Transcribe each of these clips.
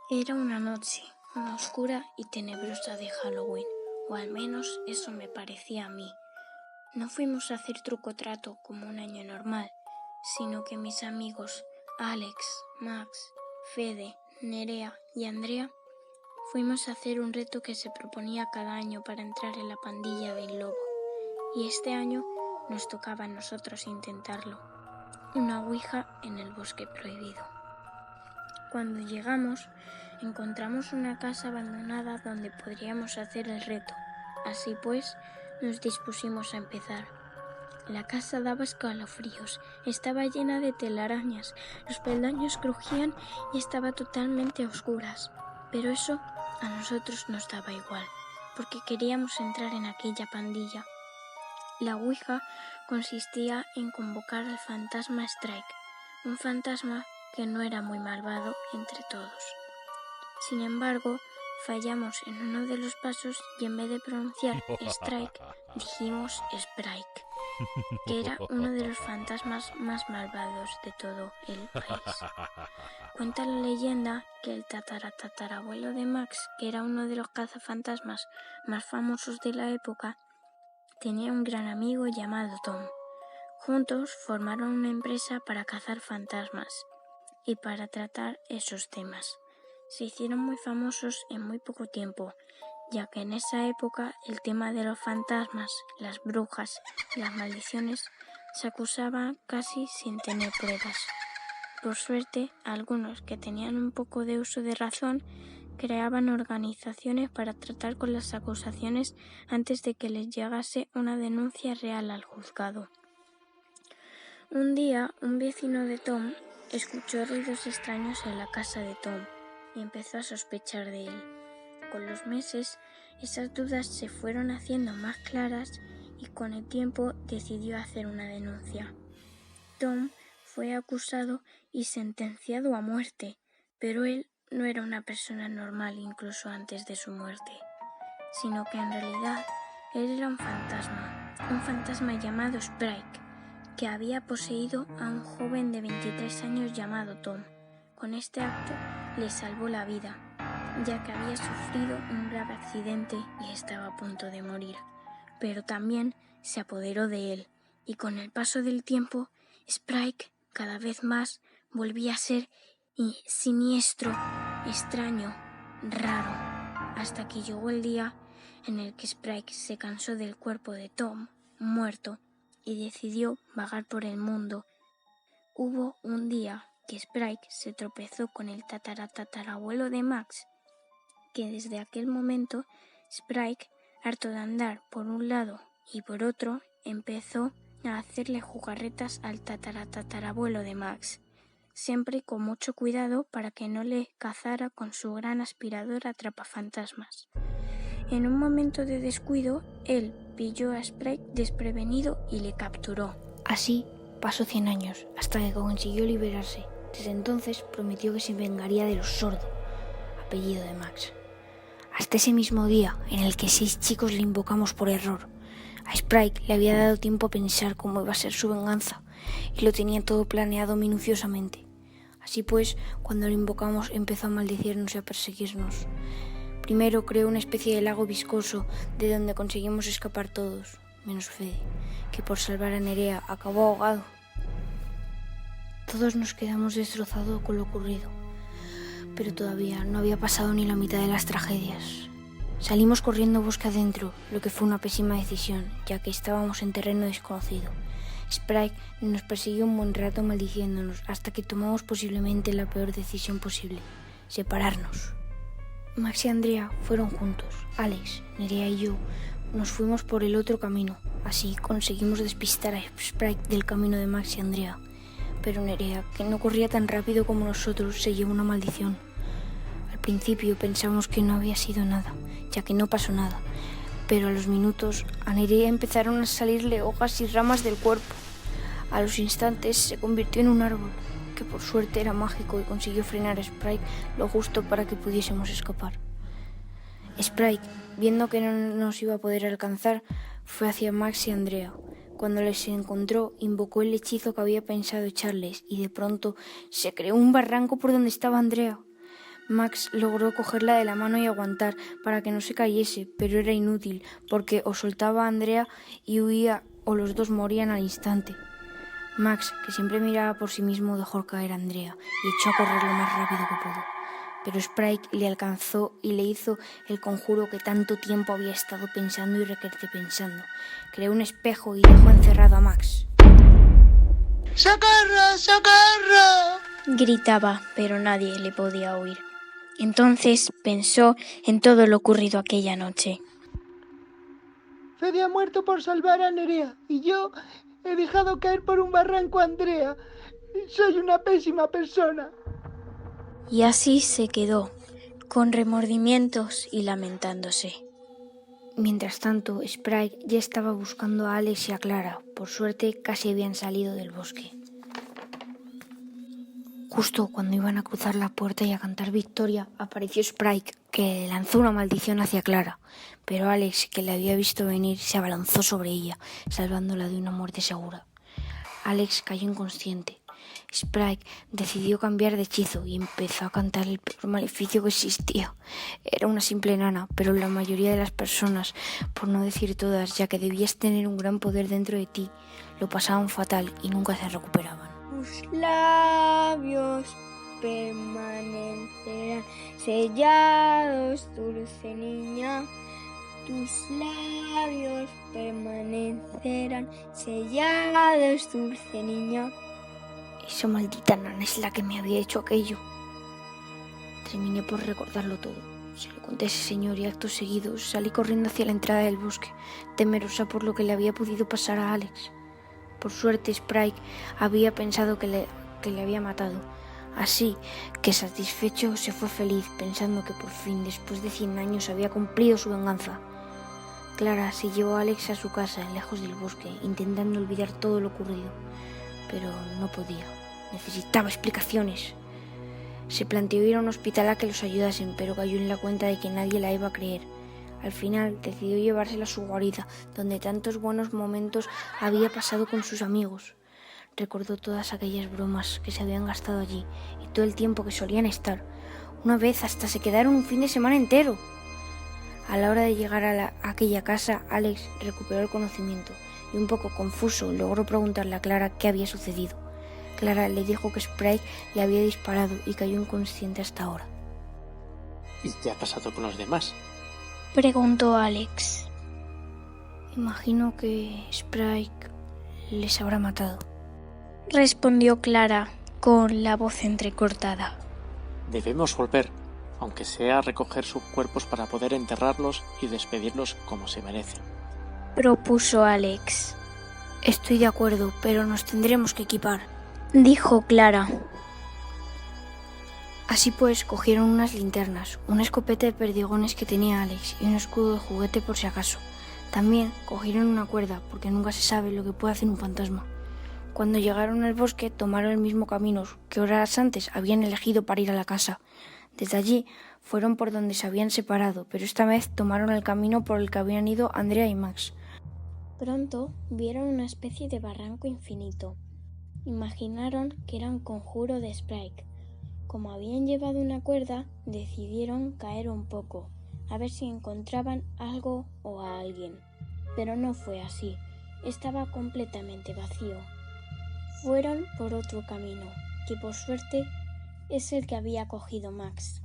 Era una noche, una oscura y tenebrosa de Halloween, o al menos eso me parecía a mí. No fuimos a hacer truco-trato como un año normal, sino que mis amigos Alex, Max, Fede, Nerea y Andrea fuimos a hacer un reto que se proponía cada año para entrar en la pandilla del lobo. Y este año nos tocaba a nosotros intentarlo. Una ouija en el bosque prohibido. Cuando llegamos, encontramos una casa abandonada donde podríamos hacer el reto. Así pues, nos dispusimos a empezar. La casa daba escalofríos, estaba llena de telarañas, los peldaños crujían y estaba totalmente a oscuras. Pero eso a nosotros nos daba igual, porque queríamos entrar en aquella pandilla. La ouija consistía en convocar al fantasma Strike, un fantasma que no era muy malvado entre todos. Sin embargo, fallamos en uno de los pasos y en vez de pronunciar Strike, dijimos Sprite, que era uno de los fantasmas más malvados de todo el país. Cuenta la leyenda que el tataratatarabuelo de Max, que era uno de los cazafantasmas más famosos de la época, tenía un gran amigo llamado Tom. Juntos formaron una empresa para cazar fantasmas y para tratar esos temas. Se hicieron muy famosos en muy poco tiempo, ya que en esa época el tema de los fantasmas, las brujas y las maldiciones se acusaba casi sin tener pruebas. Por suerte, algunos que tenían un poco de uso de razón creaban organizaciones para tratar con las acusaciones antes de que les llegase una denuncia real al juzgado. Un día, un vecino de Tom escuchó ruidos extraños en la casa de Tom y empezó a sospechar de él. Con los meses, esas dudas se fueron haciendo más claras y con el tiempo decidió hacer una denuncia. Tom fue acusado y sentenciado a muerte, pero él no era una persona normal incluso antes de su muerte, sino que en realidad él era un fantasma llamado Sprite, que había poseído a un joven de 23 años llamado Tom. Con este acto le salvó la vida, ya que había sufrido un grave accidente y estaba a punto de morir. Pero también se apoderó de él, y con el paso del tiempo, Sprite cada vez más volvía a ser siniestro, extraño, raro, hasta que llegó el día en el que Sprite se cansó del cuerpo de Tom, muerto, y decidió vagar por el mundo. Hubo un día que Sprite se tropezó con el tataratatarabuelo de Max, que desde aquel momento Sprite, harto de andar por un lado y por otro, empezó a hacerle jugarretas al tataratatarabuelo de Max, siempre con mucho cuidado para que no le cazara con su gran aspirador atrapafantasmas. En un momento de descuido, él pilló a Sprite desprevenido y le capturó. Así pasó 100 años, hasta que consiguió liberarse. Desde entonces prometió que se vengaría de los Sordo, apellido de Max. Hasta ese mismo día, en el que 6 chicos le invocamos por error. A Sprite le había dado tiempo a pensar cómo iba a ser su venganza, y lo tenía todo planeado minuciosamente. Así pues, cuando lo invocamos empezó a maldecirnos y a perseguirnos. Primero creó una especie de lago viscoso de donde conseguimos escapar todos, menos Fede, que por salvar a Nerea acabó ahogado. Todos nos quedamos destrozados con lo ocurrido, pero todavía no había pasado ni la mitad de las tragedias. Salimos corriendo bosque adentro, lo que fue una pésima decisión, ya que estábamos en terreno desconocido. Sprite nos persiguió un buen rato maldiciéndonos hasta que tomamos posiblemente la peor decisión posible, separarnos. Max y Andrea fueron juntos. Alex, Nerea y yo nos fuimos por el otro camino. Así conseguimos despistar a Sprite del camino de Max y Andrea. Pero Nerea, que no corría tan rápido como nosotros, se llevó una maldición. Al principio pensábamos que no había sido nada, ya que no pasó nada. Pero a los minutos a Nerea empezaron a salirle hojas y ramas del cuerpo. A los instantes se convirtió en un árbol, que por suerte era mágico y consiguió frenar a Sprite lo justo para que pudiésemos escapar. Sprite, viendo que no nos iba a poder alcanzar, fue hacia Max y Andrea. Cuando les encontró, invocó el hechizo que había pensado echarles y de pronto se creó un barranco por donde estaba Andrea. Max logró cogerla de la mano y aguantar para que no se cayese, pero era inútil, porque o soltaba a Andrea y huía o los dos morían al instante. Max, que siempre miraba por sí mismo, dejó caer a Andrea y echó a correr lo más rápido que pudo. Pero Spike le alcanzó y le hizo el conjuro que tanto tiempo había estado pensando y pensando. Creó un espejo y dejó encerrado a Max. ¡Socorro! ¡Socorro! Gritaba, pero nadie le podía oír. Entonces pensó en todo lo ocurrido aquella noche. Fede ha muerto por salvar a Nerea y yo he dejado caer por un barranco a Andrea. Soy una pésima persona. Y así se quedó, con remordimientos y lamentándose. Mientras tanto, Sprite ya estaba buscando a Alex y a Clara. Por suerte, casi habían salido del bosque. Justo cuando iban a cruzar la puerta y a cantar victoria, apareció Sprite, que lanzó una maldición hacia Clara. Pero Alex, que le había visto venir, se abalanzó sobre ella, salvándola de una muerte segura. Alex cayó inconsciente. Sprite decidió cambiar de hechizo y empezó a cantar el peor maleficio que existía. Era una simple nana, pero la mayoría de las personas, por no decir todas, ya que debías tener un gran poder dentro de ti, lo pasaban fatal y nunca se recuperaban. Tus labios permanecerán sellados, dulce niña. Tus labios permanecerán sellados, dulce niña. Esa maldita nana es la que me había hecho aquello. Terminé por recordarlo todo. Se lo conté a ese señor y acto seguido salí corriendo hacia la entrada del bosque, temerosa por lo que le había podido pasar a Alex. Por suerte, Sprite había pensado que le había matado. Así que, satisfecho, se fue feliz, pensando que por fin, después de 100 años, había cumplido su venganza. Clara se llevó a Alex a su casa, lejos del bosque, intentando olvidar todo lo ocurrido. Pero no podía. Necesitaba explicaciones. Se planteó ir a un hospital a que los ayudasen, pero cayó en la cuenta de que nadie la iba a creer. Al final decidió llevársela a su guarida, donde tantos buenos momentos había pasado con sus amigos. Recordó todas aquellas bromas que se habían gastado allí y todo el tiempo que solían estar. Una vez hasta se quedaron un fin de semana entero. A la hora de llegar a aquella casa, Alex recuperó el conocimiento y, un poco confuso, logró preguntarle a Clara qué había sucedido. Clara le dijo que Sprite le había disparado y cayó inconsciente hasta ahora. ¿Y qué ha pasado con los demás? Preguntó Alex. Imagino que Sprite les habrá matado. Respondió Clara con la voz entrecortada. Debemos volver, aunque sea a recoger sus cuerpos para poder enterrarlos y despedirlos como se merecen. Propuso Alex. Estoy de acuerdo, pero nos tendremos que equipar, dijo Clara. Así pues, cogieron unas linternas, una escopeta de perdigones que tenía Alex y un escudo de juguete por si acaso. También cogieron una cuerda, porque nunca se sabe lo que puede hacer un fantasma. Cuando llegaron al bosque, tomaron el mismo camino que horas antes habían elegido para ir a la casa. Desde allí fueron por donde se habían separado, pero esta vez tomaron el camino por el que habían ido Andrea y Max. Pronto vieron una especie de barranco infinito. Imaginaron que era un conjuro de Sprite. Como habían llevado una cuerda, decidieron caer un poco, a ver si encontraban algo o a alguien. Pero no fue así, estaba completamente vacío. Fueron por otro camino, que por suerte es el que había cogido Max.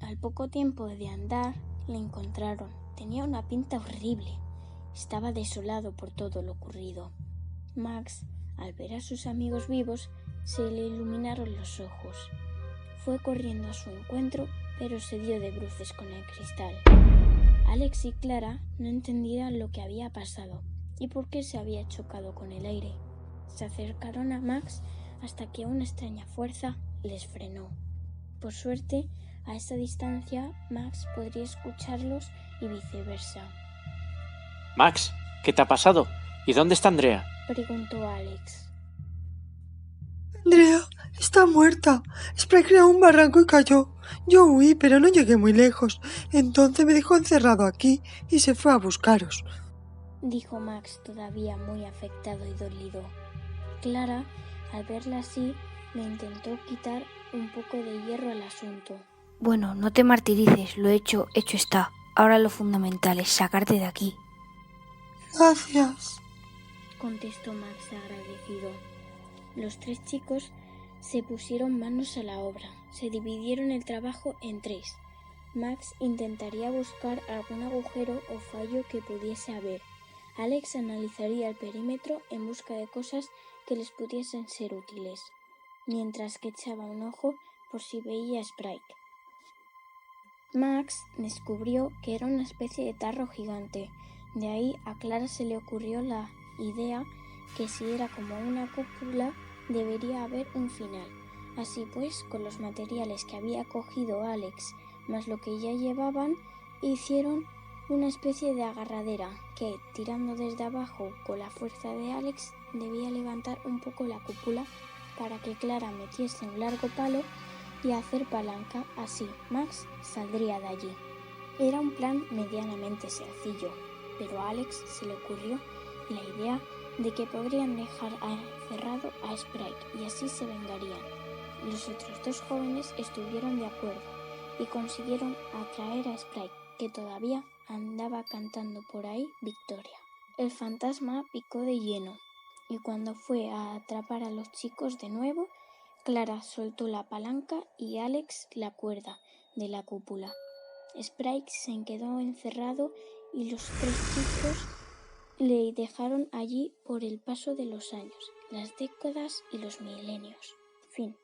Al poco tiempo de andar, le encontraron. Tenía una pinta horrible. Estaba desolado por todo lo ocurrido. Max, al ver a sus amigos vivos, se le iluminaron los ojos. Fue corriendo a su encuentro, pero se dio de bruces con el cristal. Alex y Clara no entendían lo que había pasado y por qué se había chocado con el aire. Se acercaron a Max hasta que una extraña fuerza les frenó. Por suerte, a esa distancia, Max podría escucharlos y viceversa. Max, ¿qué te ha pasado? ¿Y dónde está Andrea? Preguntó Alex. Andrea está muerta. Sprite creó un barranco y cayó. Yo huí, pero no llegué muy lejos. Entonces me dejó encerrado aquí y se fue a buscaros, dijo Max, todavía muy afectado y dolido. Clara, al verla así, le intentó quitar un poco de hierro al asunto. Bueno, no te martirices, lo hecho está. Ahora lo fundamental es sacarte de aquí. Gracias, contestó Max agradecido. Los 3 chicos se pusieron manos a la obra. Se dividieron el trabajo en 3. Max intentaría buscar algún agujero o fallo que pudiese haber. Alex analizaría el perímetro en busca de cosas que les pudiesen ser útiles, mientras que echaba un ojo por si veía a Spike. Max descubrió que era una especie de tarro gigante. De ahí a Clara se le ocurrió la idea que si era como una cúpula debería haber un final. Así pues, con los materiales que había cogido Alex más lo que ya llevaban, hicieron una especie de agarradera que, tirando desde abajo con la fuerza de Alex, debía levantar un poco la cúpula para que Clara metiese un largo palo y hacer palanca. Así Max saldría de allí. Era un plan medianamente sencillo, pero a Alex se le ocurrió la idea de que podrían dejar encerrado a Sprite y así se vengarían. Los otros 2 jóvenes estuvieron de acuerdo y consiguieron atraer a Sprite, que todavía andaba cantando por ahí victoria. El fantasma picó de lleno y cuando fue a atrapar a los chicos de nuevo, Clara soltó la palanca y Alex la cuerda de la cúpula. Sprite se quedó encerrado y los 3 chicos le dejaron allí por el paso de los años, las décadas y los milenios. Fin.